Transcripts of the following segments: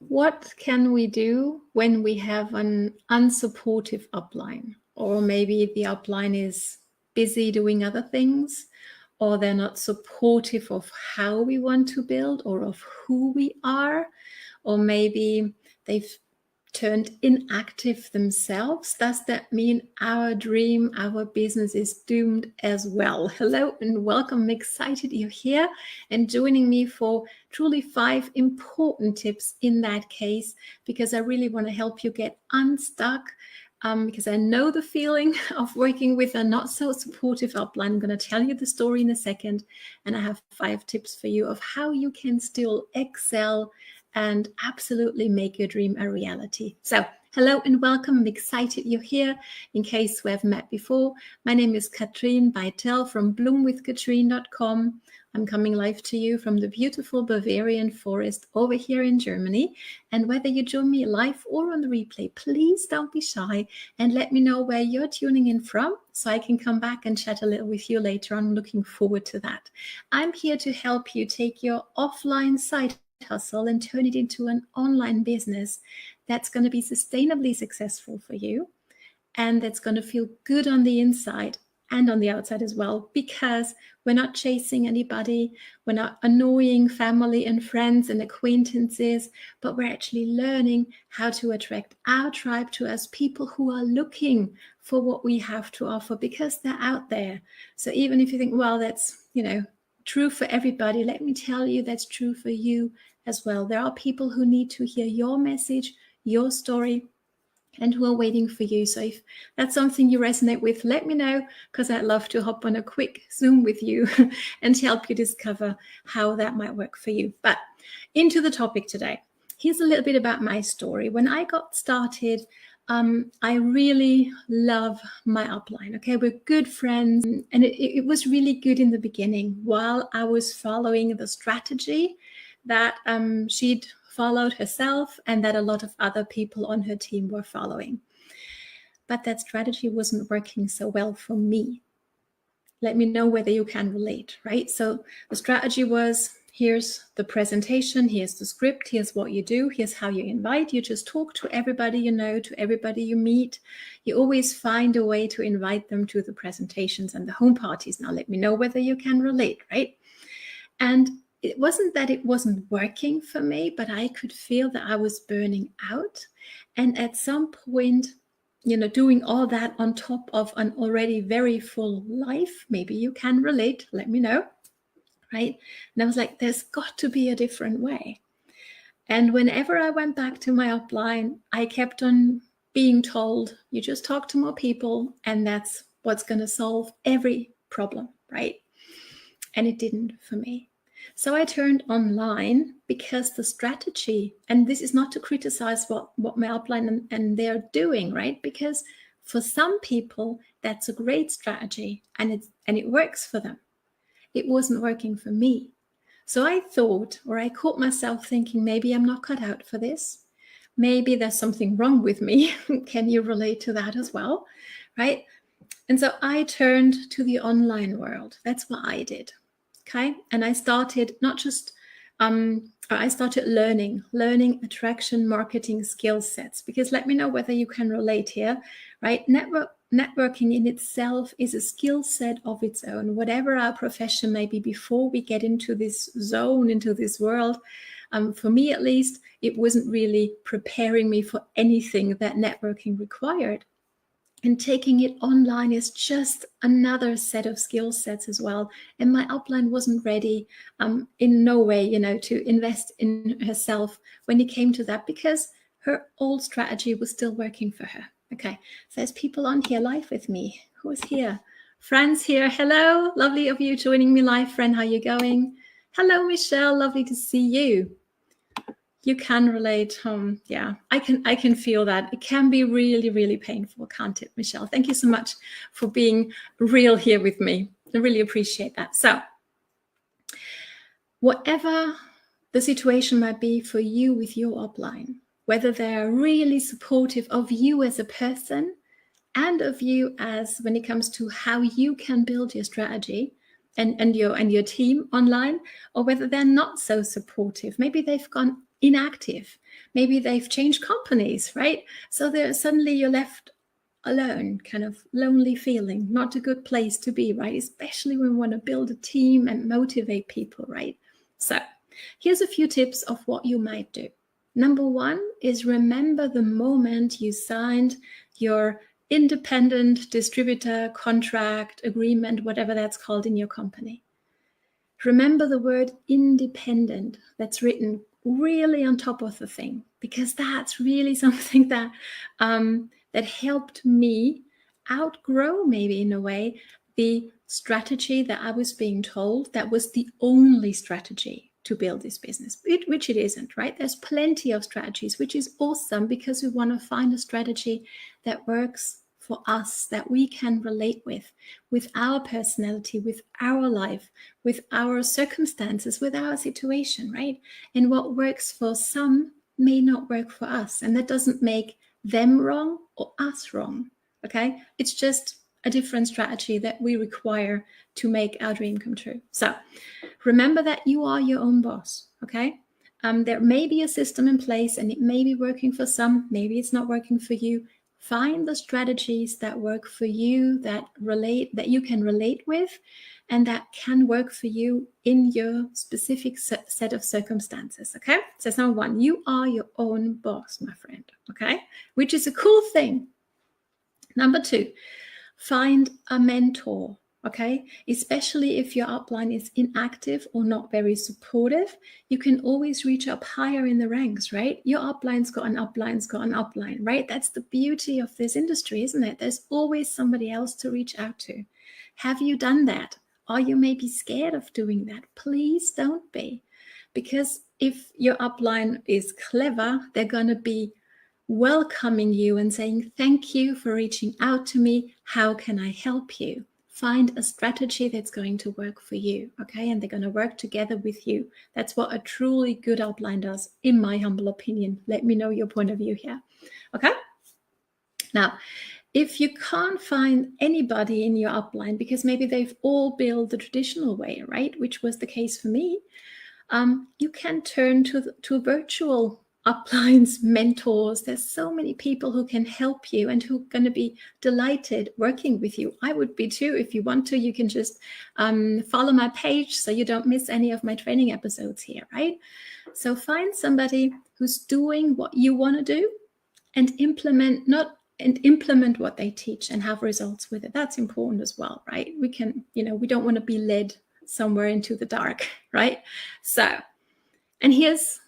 What can we do when we have an unsupportive upline? Or maybe the upline is busy doing other things, or they're not supportive of how we want to build or of who we are, or maybe they've turned inactive themselves. Does that mean our dream, our business is doomed as well? Hello and welcome. I'm excited you're here and joining me for truly 5 important tips in that case, because I really want to help you get unstuck. Because I know the feeling of working with a not so supportive upline. I'm going to tell you the story in a second, and I have 5 tips for you of how you can still excel and absolutely make your dream a reality. So hello and welcome. I'm excited you're here. In case we have met before, my name is Katrin from bloomwithkatrin.com. I'm coming live to you from the beautiful Bavarian forest over here in Germany. And whether you join me live or on the replay, please don't be shy and let me know where you're tuning in from so I can come back and chat a little with you later on. I'm looking forward to that. I'm here to help you take your offline side hustle and turn it into an online business that's going to be sustainably successful for you, and that's going to feel good on the inside and on the outside as well, because we're not chasing anybody, we're not annoying family and friends and acquaintances, but we're actually learning how to attract our tribe to us, people who are looking for what we have to offer, because they're out there. So even if you think, well, that's, true for everybody, let me tell you, that's true for you as well. There are people who need to hear your message, your story, and who are waiting for you. So if that's something you resonate with, let me know, because I'd love to hop on a quick Zoom with you and help you discover how that might work for you. But into the topic today. Here's a little bit about my story. When I got started, I really love my upline. Okay, we're good friends, and it was really good in the beginning while I was following the strategy that she'd followed herself and that a lot of other people on her team were following. But that strategy wasn't working so well for me. Let me know whether you can relate, right? So the strategy was, here's the presentation, here's the script, here's what you do, here's how you invite. You just talk to everybody you know, to everybody you meet. You always find a way to invite them to the presentations and the home parties. Now let me know whether you can relate, right? And it wasn't that it wasn't working for me, but I could feel that I was burning out. And at some point, doing all that on top of an already very full life, maybe you can relate, let me know, right? And I was like, there's got to be a different way. And whenever I went back to my upline, I kept on being told, you just talk to more people and that's what's going to solve every problem, right? And it didn't for me. So I turned online because the strategy, and this is not to criticize what my upline and they're doing, right? Because for some people, that's a great strategy and it works for them. It wasn't working for me. So I thought, or I caught myself thinking, maybe I'm not cut out for this. Maybe there's something wrong with me. Can you relate to that as well, right? And so I turned to the online world. That's what I did. Okay. And I started I started learning attraction marketing skill sets, because let me know whether you can relate here, right? Networking in itself is a skill set of its own, whatever our profession may be. Before we get into this zone, into this world, for me at least, it wasn't really preparing me for anything that networking required. And taking it online is just another set of skill sets as well. And my upline wasn't ready in no way, to invest in herself when it came to that, because her old strategy was still working for her. Okay, so there's people on here live with me. Who is here? Fran's here. Hello, lovely of you joining me live. Fran, how you going? Hello, Michelle, lovely to see you. You can relate. Yeah, I can feel that. It can be really, really painful, can't it, Michelle? Thank you so much for being real here with me. I really appreciate that. So whatever the situation might be for you with your upline, whether they're really supportive of you as a person and of you as when it comes to how you can build your strategy, and your team online, or whether they're not so supportive. Maybe they've gone inactive. Maybe they've changed companies, right? So suddenly you're left alone, kind of lonely feeling, not a good place to be, right? Especially when we want to build a team and motivate people, right? So here's a few tips of what you might do. Number one is remember the moment you signed your independent distributor contract, agreement, whatever that's called in your company. Remember the word independent that's written really on top of the thing, because that's really something that that helped me outgrow, maybe in a way, the strategy that I was being told that was the only strategy to build this business, which it isn't, right? There's plenty of strategies, which is awesome, because we want to find a strategy that works for us, that we can relate with our personality, with our life, with our circumstances, with our situation, right? And what works for some may not work for us. And that doesn't make them wrong or us wrong, okay? It's just a different strategy that we require to make our dream come true. So remember that you are your own boss, okay? There may be a system in place and it may be working for some, maybe it's not working for you. Find the strategies that work for you, that you can relate with, and that can work for you in your specific set of circumstances, okay? So that's number one, you are your own boss, my friend, okay? Which is a cool thing. Number two, find a mentor, okay? Especially if your upline is inactive or not very supportive, you can always reach up higher in the ranks, right? Your upline's got an upline, right? That's the beauty of this industry, isn't it? There's always somebody else to reach out to. Have you done that? Are you maybe scared of doing that? Please don't be. Because if your upline is clever, they're going to be welcoming you and saying, thank you for reaching out to me. How can I help you? Find a strategy that's going to work for you, okay? And they're going to work together with you. That's what a truly good upline does, in my humble opinion. Let me know your point of view here, okay? Now, if you can't find anybody in your upline because maybe they've all built the traditional way, right? Which was the case for me. You can turn to virtual uplines, mentors. There's so many people who can help you and who are going to be delighted working with you. I would be too. If you want to, you can just follow my page so you don't miss any of my training episodes here, right? So find somebody who's doing what you want to do and implement what they teach and have results with it. That's important as well, right? We don't want to be led somewhere into the dark, right? So, and here's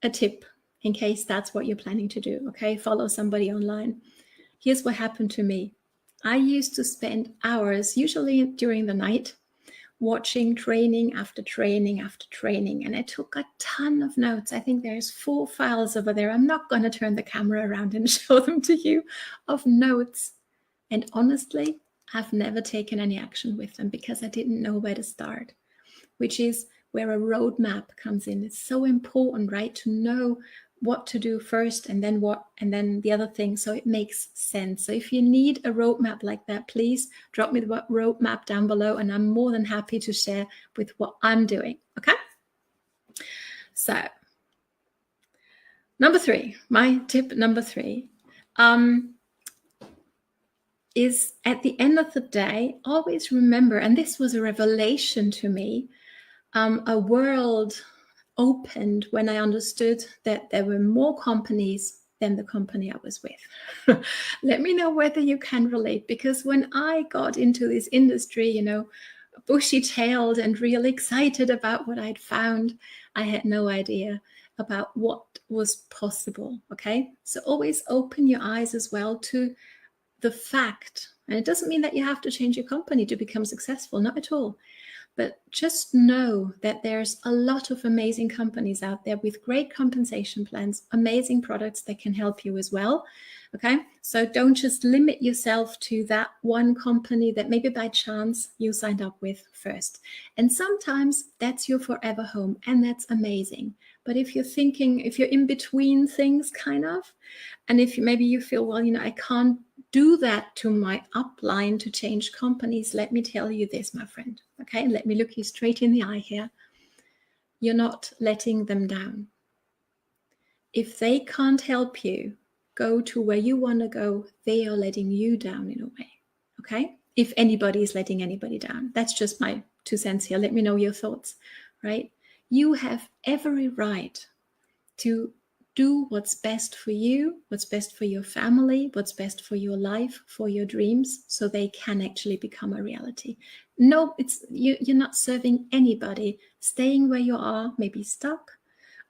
a tip in case that's what you're planning to do, okay? Follow somebody online. Here's what happened to me. I used to spend hours, usually during the night, watching training after training after training, and I took a ton of notes. I think there's 4 files over there. I'm not going to turn the camera around and show them to you, of notes. And honestly, I've never taken any action with them because I didn't know where to start, which is where a roadmap comes in. It's so important, right, to know what to do first and then what, and then the other thing, so it makes sense. So if you need a roadmap like that, please drop me the roadmap down below and I'm more than happy to share with what I'm doing, okay? So number 3, my tip number 3 is, at the end of the day, always remember, and this was a revelation to me, a world opened when I understood that there were more companies than the company I was with. Let me know whether you can relate, because when I got into this industry, bushy-tailed and really excited about what I'd found, I had no idea about what was possible, okay? So always open your eyes as well to the fact, and it doesn't mean that you have to change your company to become successful, not at all. But just know that there's a lot of amazing companies out there with great compensation plans, amazing products that can help you as well. Okay, so don't just limit yourself to that one company that maybe by chance you signed up with first. And sometimes that's your forever home, and that's amazing. But if you're thinking, if you're in between things kind of, and if maybe you feel, well, I can't do that to my upline to change companies, let me tell you this, my friend. Okay, let me look you straight in the eye here. You're not letting them down. If they can't help you go to where you want to go, they are letting you down in a way. Okay, if anybody is letting anybody down, that's just my 2 cents here. Let me know your thoughts. Right, you have every right to do what's best for you, what's best for your family, what's best for your life, for your dreams, so they can actually become a reality. No, you're not serving anybody. Staying where you are, maybe stuck.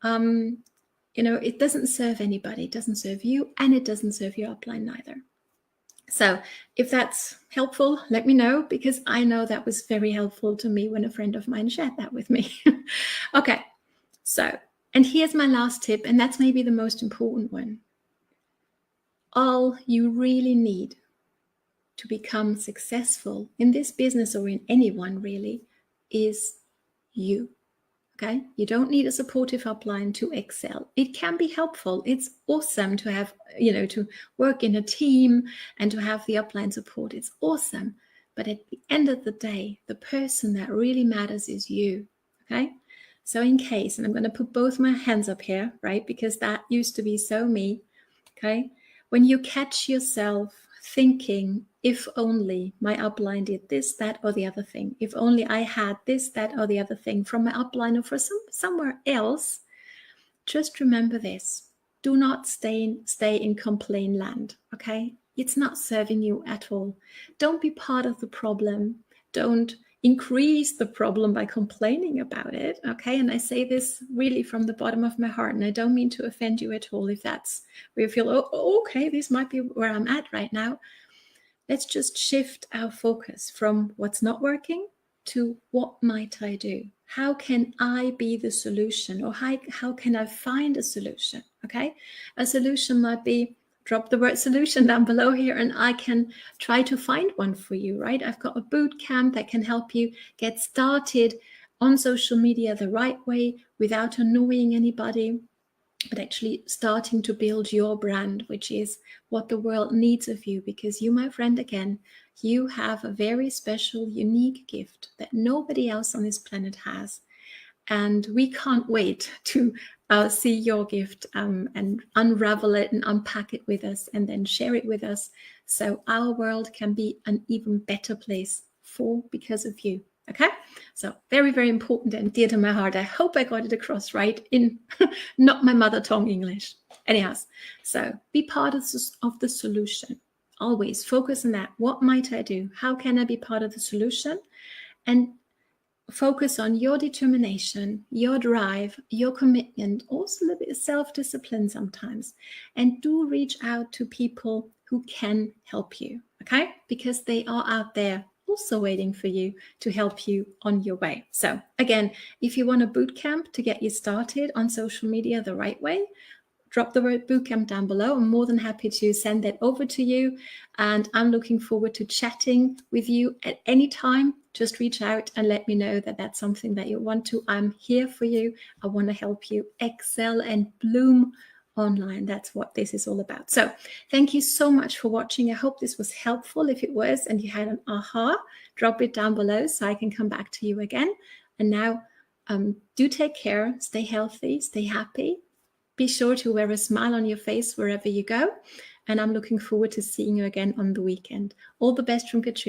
It doesn't serve anybody. It doesn't serve you, and it doesn't serve your upline neither. So if that's helpful, let me know, because I know that was very helpful to me when a friend of mine shared that with me. Okay, so, and here's my last tip, and that's maybe the most important one. All you really need to become successful in this business, or in anyone really, is you. Okay, you don't need a supportive upline to excel. It can be helpful. It's awesome to have, to work in a team and to have the upline support. It's awesome. But at the end of the day, the person that really matters is you. Okay, so in case, and I'm going to put both my hands up here, right, because that used to be so me. Okay, when you catch yourself thinking, if only my upline did this, that, or the other thing, if only I had this, that, or the other thing from my upline or for somewhere else, just remember this. Do not stay in complain land, okay? It's not serving you at all. Don't be part of the problem. Don't increase the problem by complaining about it, okay? And I say this really from the bottom of my heart, and I don't mean to offend you at all if that's where you feel, oh, okay, this might be where I'm at right now. Let's just shift our focus from what's not working to what might I do? How can I be the solution? Or how can I find a solution? Okay, a solution might be, drop the word solution down below here, and I can try to find one for you, right? I've got a boot camp that can help you get started on social media the right way without annoying anybody, but actually starting to build your brand, which is what the world needs of you. Because you, my friend, again, you have a very special, unique gift that nobody else on this planet has. And we can't wait to see your gift and unravel it and unpack it with us, and then share it with us, so our world can be an even better place because of you. Okay, so very, very important and dear to my heart. I hope I got it across right in not my mother tongue English. Anyhow, so be part of the solution. Always focus on that. What might I do? How can I be part of the solution? And focus on your determination, your drive, your commitment, also a little bit of self-discipline sometimes. And do reach out to people who can help you, okay? Because they are out there also waiting for you to help you on your way. So again, if you want a boot camp to get you started on social media the right way, drop the word bootcamp down below. I'm more than happy to send that over to you. And I'm looking forward to chatting with you at any time. Just reach out and let me know that that's something that you want to. I'm here for you. I want to help you excel and bloom online. That's what this is all about. So thank you so much for watching. I hope this was helpful. If it was and you had an aha, drop it down below so I can come back to you again. And now do take care. Stay healthy. Stay happy. Be sure to wear a smile on your face wherever you go. And I'm looking forward to seeing you again on the weekend. All the best from Katrin.